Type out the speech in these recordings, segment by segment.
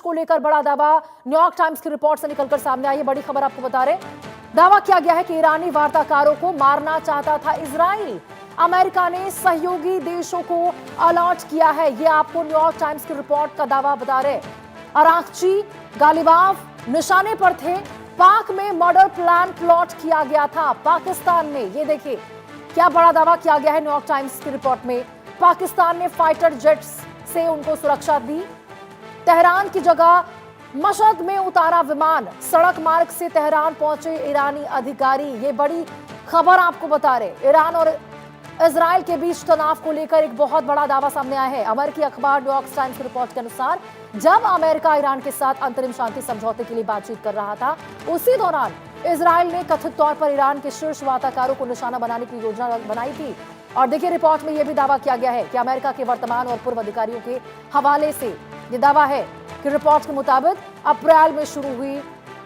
को लेकर बड़ा दावा न्यूयॉर्क टाइम्स की रिपोर्ट से निकलकर सामने आई है। बड़ी खबर आपको बता रहे, दावा किया गया है कि ईरानी वार्ताकारों को मारना चाहता था इजराइल। अमेरिका ने सहयोगी देशों को अलर्ट किया है। यह आपको न्यूयॉर्क टाइम्स की रिपोर्ट का दावा बता रहे। अराक्ची, गालिबाफ निशाने पर थे। पाक में मर्डर प्लान प्लॉट किया गया था पाकिस्तान में। ये देखिए क्या बड़ा दावा किया गया है न्यूयॉर्क टाइम्स की रिपोर्ट में। पाकिस्तान ने फाइटर जेट्स से उनको सुरक्षा दी। तेहरान की जगह मशहद में उतारा विमान। सड़क मार्ग से तेहरान पहुंचे ईरानी अधिकारी। ये बड़ी खबर आपको बता रहे। ईरान और इजराइल के बीच तनाव को लेकर एक बहुत बड़ा दावा सामने आया है। अमेरिकी अखबार न्यूयॉर्क टाइम्स की रिपोर्ट के अनुसार जब अमेरिका ईरान के साथ अंतरिम शांति समझौते के लिए बातचीत कर रहा था, उसी दौरान इजराइल ने कथित तौर पर ईरान के शीर्ष वार्ताकारों को निशाना बनाने की योजना बनाई थी। और देखिए रिपोर्ट में यह भी दावा किया गया है कि अमेरिका के वर्तमान और पूर्व अधिकारियों के हवाले से यह दावा है कि रिपोर्ट के मुताबिक अप्रैल में शुरू हुई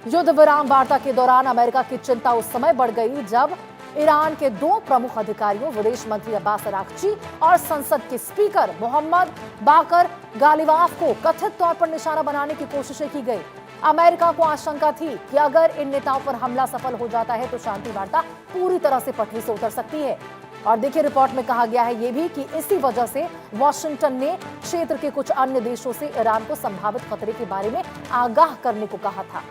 युद्ध विराम वार्ता के दौरान अमेरिका की चिंता उस समय बढ़ गई जब ईरान के दो प्रमुख अधिकारियों विदेश मंत्री अब्बास अराक्ची और संसद के स्पीकर मोहम्मद बाकर गालिबाफ को कथित तौर पर निशाना बनाने की कोशिशें की गई। अमेरिका को आशंका थी कि अगर इन नेताओं पर हमला सफल हो जाता है तो शांति वार्ता पूरी तरह से पटरी से उतर सकती है। और देखिए रिपोर्ट में कहा गया है ये भी कि इसी वजह से वॉशिंगटन ने क्षेत्र के कुछ अन्य देशों से ईरान को संभावित खतरे के बारे में आगाह करने को कहा था।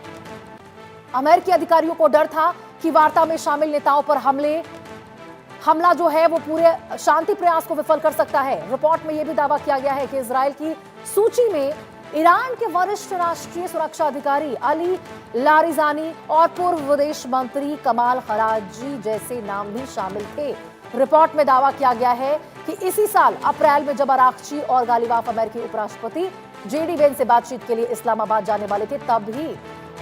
अमेरिकी अधिकारियों को डर था कि वार्ता में शामिल नेताओं पर हमला जो है वो पूरे शांति प्रयास को विफल कर सकता है। रिपोर्ट में यह भी दावा किया गया है कि इजराइल की सूची में ईरान के वरिष्ठ राष्ट्रीय सुरक्षा अधिकारी अली लारिजानी और पूर्व विदेश मंत्री कमाल खराजी जैसे नाम भी शामिल थे। रिपोर्ट में दावा किया गया है कि इसी साल अप्रैल में जब अराक्ची और गालिबाफ अमेरिकी उपराष्ट्रपति जेडी वेंस से बातचीत के लिए इस्लामाबाद जाने वाले थे, तब भी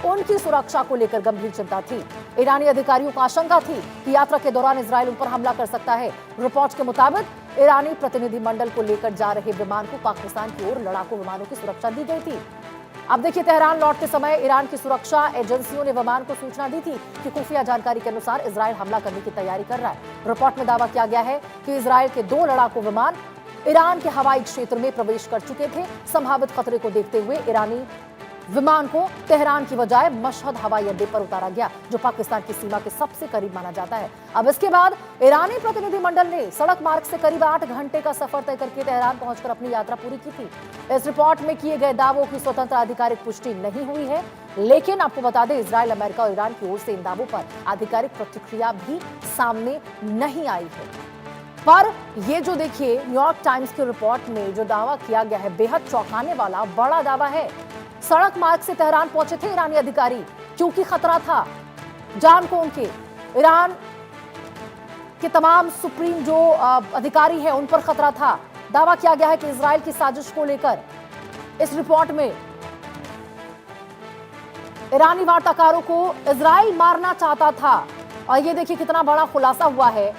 उनकी सुरक्षा को लेकर गंभीर चिंता थी। ईरानी अधिकारियों को आशंका थी कि यात्रा के दौरान इजराइल उन पर हमला कर सकता है। रिपोर्ट के मुताबिक ईरानी प्रतिनिधिमंडल को लेकर जा रहे विमान को पाकिस्तान की ओर लड़ाकू विमानों की सुरक्षा दी गई थी। अब देखिए तेहरान लौटते समय ईरान की सुरक्षा एजेंसियों ने विमान को सूचना दी थी कि खुफिया जानकारी के अनुसार इजराइल हमला करने की तैयारी कर रहा है। रिपोर्ट में दावा किया गया है कि इजराइल के दो लड़ाकू विमान ईरान के हवाई क्षेत्र में प्रवेश कर चुके थे। संभावित खतरे को देखते हुए ईरानी विमान को तेहरान की बजाय मशहद हवाई अड्डे पर उतारा गया, जो पाकिस्तान की सीमा के सबसे करीब माना जाता है। अब इसके बाद ईरानी प्रतिनिधिमंडल ने सड़क मार्ग से करीब 8 घंटे का सफर तय करके तेहरान पहुंचकर अपनी यात्रा पूरी की थी। इस रिपोर्ट में किए गए दावों की स्वतंत्र आधिकारिक पुष्टि नहीं हुई है, लेकिन आपको बता दें इजराइल, अमेरिका और ईरान की ओर से इन दावों पर आधिकारिक प्रतिक्रिया भी सामने नहीं आई है। पर ये जो देखिए न्यूयॉर्क टाइम्स की रिपोर्ट में जो दावा किया गया है बेहद चौंकाने वाला बड़ा दावा है। सड़क मार्ग से तेहरान पहुंचे थे ईरानी अधिकारी क्योंकि खतरा था जान को उनके। ईरान के तमाम सुप्रीम जो अधिकारी हैं उन पर खतरा था। दावा किया गया है कि इजराइल की साजिश को लेकर इस रिपोर्ट में ईरानी वार्ताकारों को इजराइल मारना चाहता था। और ये देखिए कितना बड़ा खुलासा हुआ है।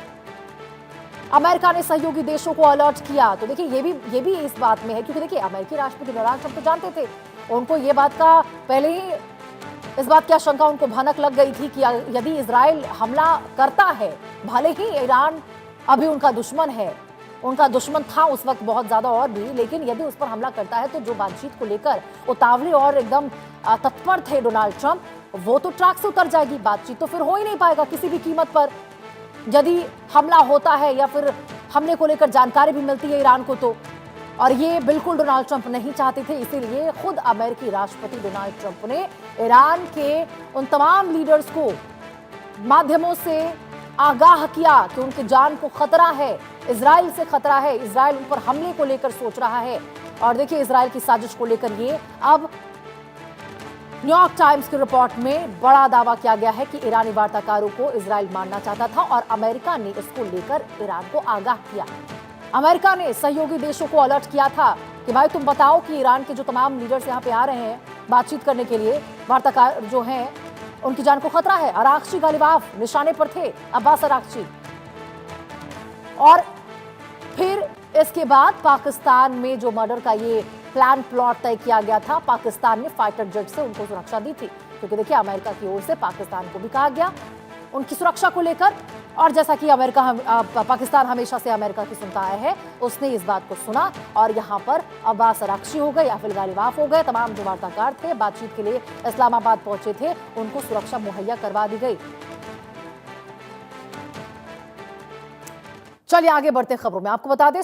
अमेरिका ने सहयोगी देशों को अलर्ट किया। तो देखिए ये भी इस बात में है क्योंकि देखिए अमेरिकी राष्ट्रपति डोनाल्ड ट्रंप तो जानते थे, उनको ये बात का पहले ही इस बात की आशंका उनको भनक लग गई थी कि यदि इजराइल हमला करता है, भले ही ईरान अभी उनका दुश्मन है, उनका दुश्मन था उस वक्त बहुत ज्यादा और भी, लेकिन यदि उस पर हमला करता है तो जो बातचीत को लेकर उतावले और एकदम तत्पर थे डोनाल्ड ट्रंप, वो तो ट्रैक से उतर जाएगी। बातचीत तो फिर हो ही नहीं पाएगा किसी भी कीमत पर। यदि हमला होता है या फिर हमले को लेकर जानकारी भी मिलती है ईरान को तो, और ये बिल्कुल डोनाल्ड ट्रंप नहीं चाहते थे। इसीलिए खुद अमेरिकी राष्ट्रपति डोनाल्ड ट्रंप ने ईरान के उन तमाम लीडर्स को माध्यमों से आगाह किया कि उनकी जान को खतरा है, इजराइल से खतरा है, इजराइल उन पर हमले को लेकर सोच रहा है। और देखिए इजराइल की साजिश को लेकर ये अब न्यूयॉर्क टाइम्स की रिपोर्ट में बड़ा दावा किया गया है कि ईरानी वार्ताकारों को इजराइल मारना चाहता था और अमेरिका ने इसको लेकर ईरान को आगाह किया। अमेरिका ने सहयोगी देशों को अलर्ट किया था कि भाई तुम बताओ कि ईरान के जो तमाम लीडर्स यहाँ पे आ रहे हैं बातचीत करने के लिए, वार्ताकार जो हैं उनकी जान को खतरा है। अराक्ची गालिबाफ निशाने पर थे, अब्बास अराक्ची। और फिर इसके बाद पाकिस्तान में जो मर्डर का ये प्लान प्लॉट तय किया गया था, पाकिस्तान ने फाइटर जेट से उनको सुरक्षा दी थी क्योंकि देखिए अमेरिका की ओर से पाकिस्तान को भी कहा गया उनकी सुरक्षा को लेकर और जैसा कि पाकिस्तान हमेशा से अमेरिका की सुनता आया है, उसने इस बात को सुना और यहाँ पर अब्बास अराक्ची हो गए या फिर गालिबाफ हो गए। तमाम जो वार्ताकार थे, बातचीत के लिए इस्लामाबाद पहुंचे थे, उनको सुरक्षा मुहैया करवा दी गई। चलिए आगे बढ़ते खबरों में, आपको बता दें